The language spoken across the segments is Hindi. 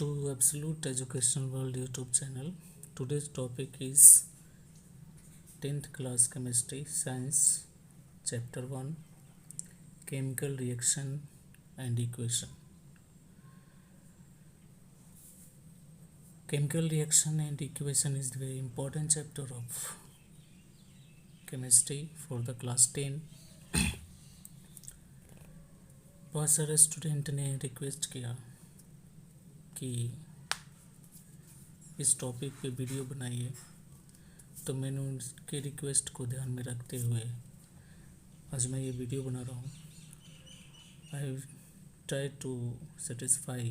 to Absolute Education World YouTube channel. Today's topic is 10th class chemistry science chapter 1 chemical reaction and equation. Chemical reaction and equation is the very important chapter of chemistry for the class 10. बहुत सारे स्टूडेंट ने रिक्वेस्ट किया कि इस टॉपिक पे वीडियो बनाइए, तो मैंने उनके रिक्वेस्ट को ध्यान में रखते हुए आज मैं ये वीडियो बना रहा हूँ. I try to satisfy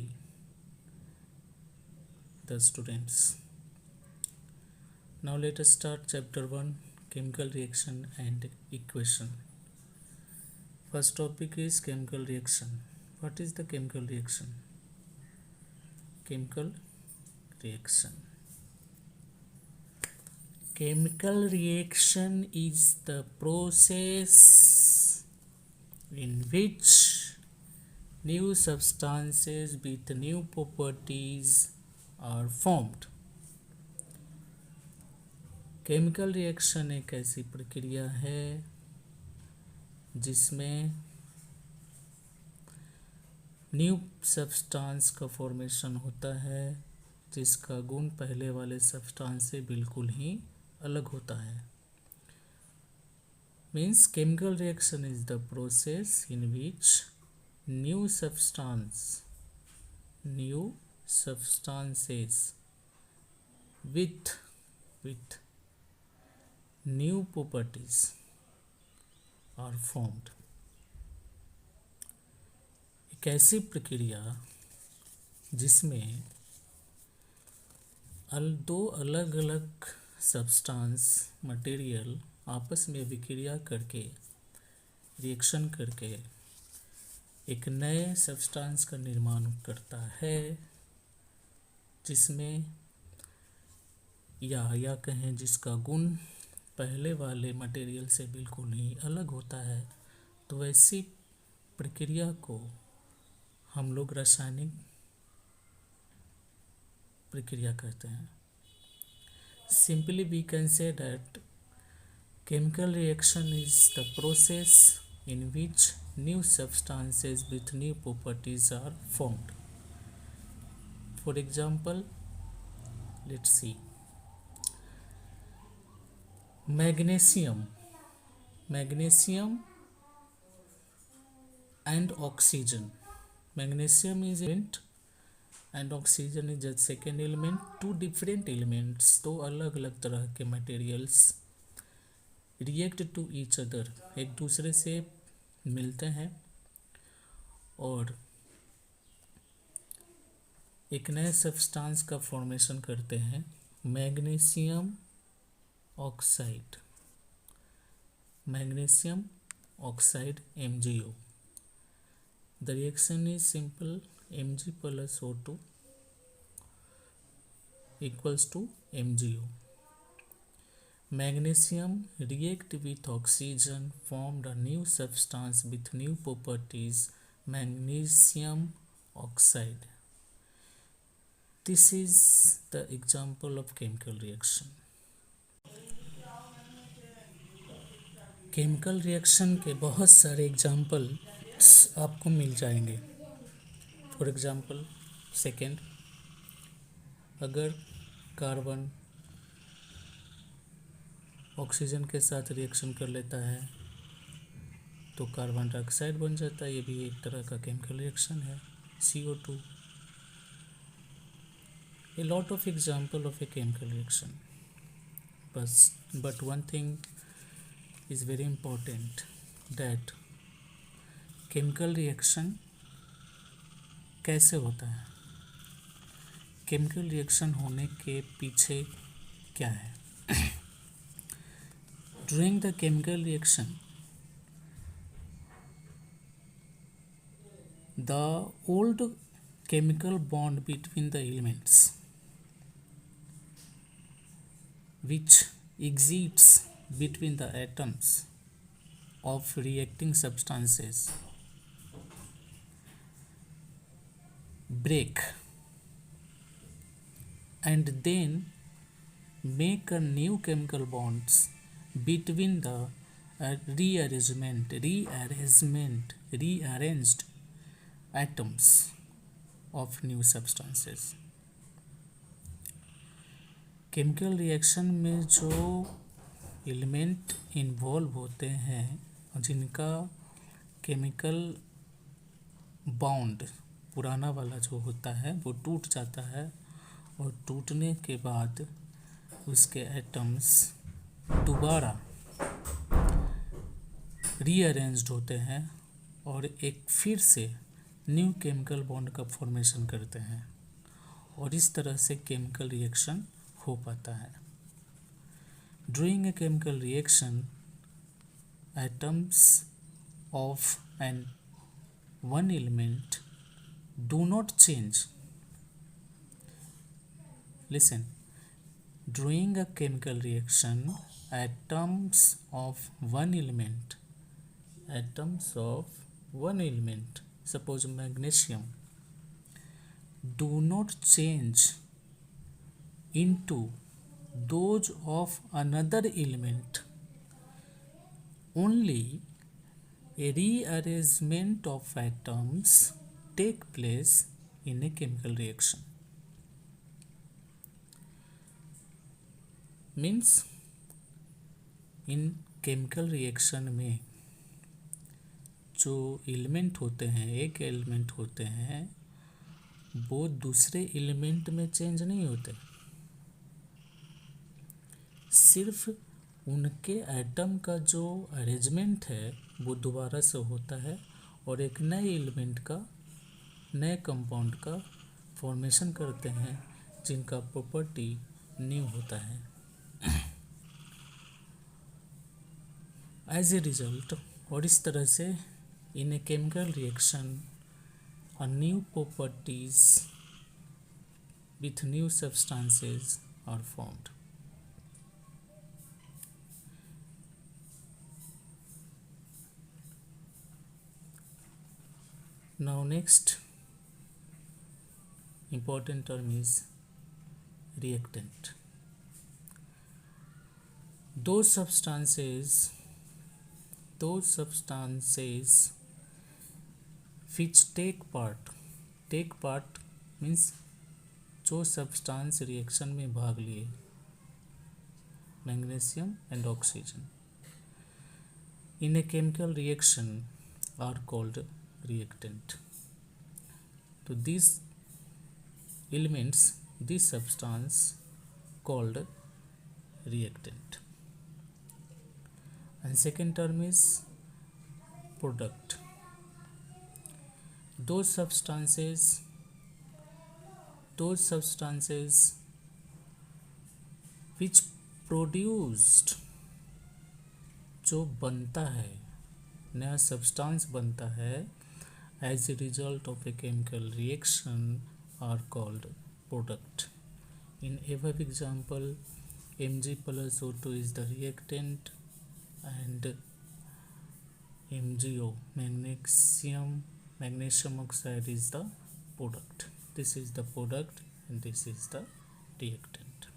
the students. Now let us start chapter 1 chemical reaction and equation. First topic is chemical reaction. What is the chemical reaction? Chemical reaction. Chemical reaction is the process in which new substances with new properties are formed. Chemical reaction एक ऐसी प्रक्रिया है जिसमें न्यू सब्सटेंस का फॉर्मेशन होता है जिसका गुण पहले वाले सब्सटेंस से बिल्कुल ही अलग होता है. Means chemical reaction is the process in which new substances with new properties are formed. एक ऐसी प्रक्रिया जिसमें दो अलग अलग सब्सटेंस मटेरियल आपस में विक्रिया करके रिएक्शन करके एक नए सब्सटेंस का निर्माण करता है, जिसमें या कहें जिसका गुण पहले वाले मटेरियल से बिल्कुल ही अलग होता है. तो ऐसी प्रक्रिया को हम लोग रासायनिक प्रक्रिया कहते हैं. Simply we can say that chemical reaction is the process in which new substances with new properties are formed. For example, let's see magnesium and oxygen. Magnesium is element and oxygen is the second element. Two different elements, दो अलग अलग तरह के materials react to each other, एक दूसरे से मिलते हैं और एक नए सब्सटेंस का फॉर्मेशन करते हैं. Magnesium oxide MgO. The reaction is simple. Mg plus O2 equals to MgO. Magnesium react with oxygen, formed a new substance with new properties, magnesium oxide. This is the example of chemical reaction. Chemical reaction के बहुत सारे एग्जाम्पल्स आपको मिल जाएंगे. फॉर एग्जाम्पल, सेकेंड, अगर कार्बन ऑक्सीजन के साथ रिएक्शन कर लेता है तो कार्बन डाइऑक्साइड बन जाता है. ये भी एक तरह का केमिकल रिएक्शन है. CO2. A lot of example of a chemical reaction. But one thing is very important, that chemical reaction कैसे होता है, केमिकल रिएक्शन होने के पीछे क्या है. During the chemical reaction, the old chemical bond between the elements which exists between the atoms of reacting substances break and then make a new chemical bonds between the rearranged atoms of new substances. Chemical reaction में जो एलिमेंट इन्वॉल्व होते हैं जिनका केमिकल बॉन्ड पुराना वाला जो होता है वो टूट जाता है और टूटने के बाद उसके एटम्स दोबारा रीअरेंज्ड होते हैं और एक फिर से न्यू केमिकल बॉन्ड का फॉर्मेशन करते हैं और इस तरह से केमिकल रिएक्शन हो पाता है. During a chemical reaction atoms of an one element do not change. Listen, during a chemical reaction atoms of one element suppose magnesium do not change into those of another element. Only a rearrangement of atoms take place in a chemical reaction. Means in chemical reaction में जो एलिमेंट होते हैं, एक एलिमेंट होते हैं, वो दूसरे एलिमेंट में चेंज नहीं होते, सिर्फ उनके एटम का जो अरेंजमेंट है वो दोबारा से होता है और एक नए एलिमेंट का, नए कंपाउंड का फॉर्मेशन करते हैं जिनका प्रॉपर्टी न्यू होता है. एज ए रिजल्ट, और इस तरह से in a chemical reaction a new properties with new substances are formed. Now next important term is reactant. Those substances which take part means जो substance reaction में भाग लिए, magnesium and oxygen in a chemical reaction are called reactant. So these elements, this substance called reactant. And second term is product. Those substances which produced, जो बनता है, नया सब्सटेंस बनता है as a result of a chemical reaction are called product. In above example, Mg plus O2 is the reactant and MgO, magnesium oxide is the product. This is the product and this is the reactant.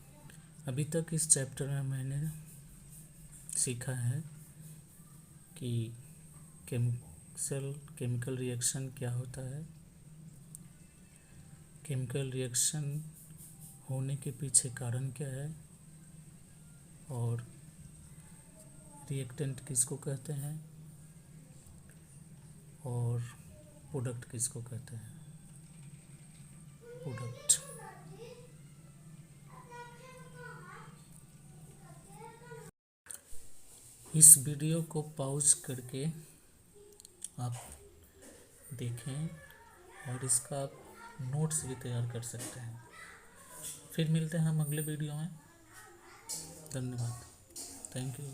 अभी तक इस चैप्टर में मैंने सीखा है कि केमिकल रिएक्शन क्या होता है, केमिकल रिएक्शन होने के पीछे कारण क्या है और रिएक्टेंट किसको कहते हैं और प्रोडक्ट किसको कहते हैं. प्रोडक्ट इस वीडियो को पॉज करके आप देखें और इसका आप नोट्स भी तैयार कर सकते हैं. फिर मिलते हैं हम अगले वीडियो में. धन्यवाद. Thank you.